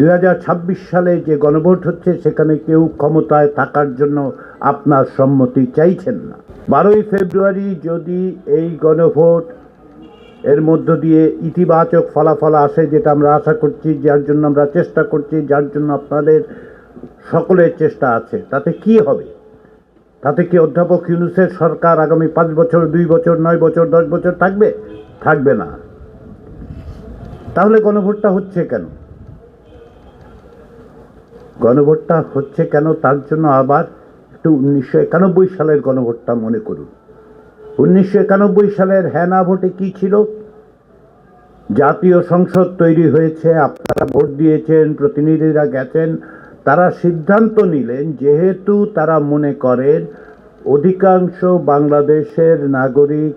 2026 সালে যে গণভোট হচ্ছে সেখানে কেউ ক্ষমতায় থাকার জন্য আপনার সম্মতি চাইছেন না। 12ই ফেব্রুয়ারি যদি এই গণভোট এর মধ্য দিয়ে ইতিবাচক ফলাফল আসে, যেটা আমরা আশা করছি, যার জন্য আমরা চেষ্টা করছি, যার জন্য আপনাদের সকলের চেষ্টা আছে, তাতে কি হবে? তাতে কি অধ্যাপক ইউনূসের সরকার আগামী 5 বছর, 2 বছর, 9 বছর, 10 বছর থাকবে? থাকবে না। তাহলে গণভোটটা হচ্ছে কেন? গণভোটটা হচ্ছে কেন তার জন্য আবার একটু 1991 সালের গণভোটটা মনে করুন। 1991 সালের হ্যাঁ না ভোটে কি ছিল? জাতীয় সংসদ তৈরি হয়েছে, আপনারা ভোট দিয়েছেন, প্রতিনিধিরা গেছেন, তারা সিদ্ধান্ত নিলেন, যেহেতু তারা মনে করেন অধিকাংশ বাংলাদেশের নাগরিক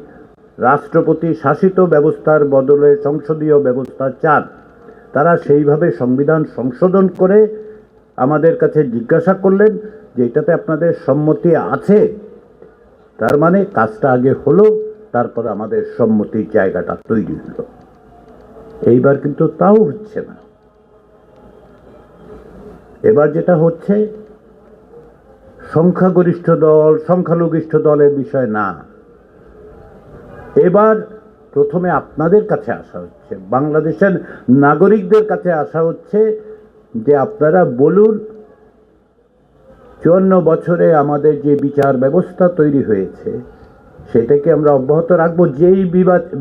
রাষ্ট্রপতি শাসিত ব্যবস্থার বদলে সংসদীয় ব্যবস্থা চান, তারা সেইভাবে সংবিধান সংশোধন করে আমাদের কাছে জিজ্ঞাসা করলেন যে এটাতে আপনাদের সম্মতি আছে। তার মানে কাজটা আগে হলো, তারপর আমাদের সম্মতির জায়গাটা তৈরি হলো। এইবার কিন্তু তাও হচ্ছে না। এবার যেটা হচ্ছে, সংখ্যাগরিষ্ঠ দল সংখ্যালঘিষ্ঠ দলের বিষয় না। এবার প্রথমে আপনাদের কাছে আসা হচ্ছে, বাংলাদেশের নাগরিকদের কাছে আসা হচ্ছে যে আপনারা বলুন 54 বছরে আমাদের যে বিচার ব্যবস্থা তৈরি হয়েছে সেটাকে আমরা অব্যাহত রাখবো। যেই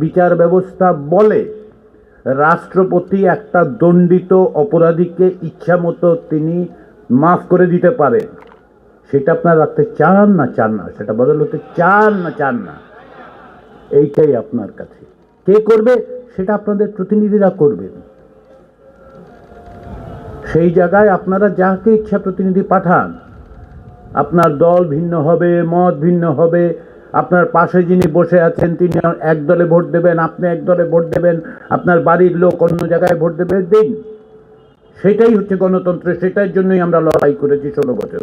বিচার ব্যবস্থা বলে রাষ্ট্রপতি একটা দণ্ডিত অপরাধীকে ইচ্ছা মতো তিনি মাফ করে দিতে পারেন, সেটা আপনারা রাখতে চান না চান না? সেটা বদল হতে চান না চান না? এইটাই আপনার কাছে। কে করবে? সেটা আপনাদের প্রতিনিধিরা করবেন। সেই জায়গায় আপনারা যাকে ইচ্ছা প্রতিনিধি পাঠান। আপনার দল ভিন্ন হবে, মত ভিন্ন হবে, আপনার পাশে যিনি বসে আছেন তিনি এক দলে ভোট দেবেন, আপনি এক দলে ভোট দেবেন, আপনার বাড়ির লোক অন্য জায়গায় ভোট দেবে, দিন। সেটাই হচ্ছে গণতন্ত্র। সেটার জন্যই আমরা লড়াই করেছি 16 বছর।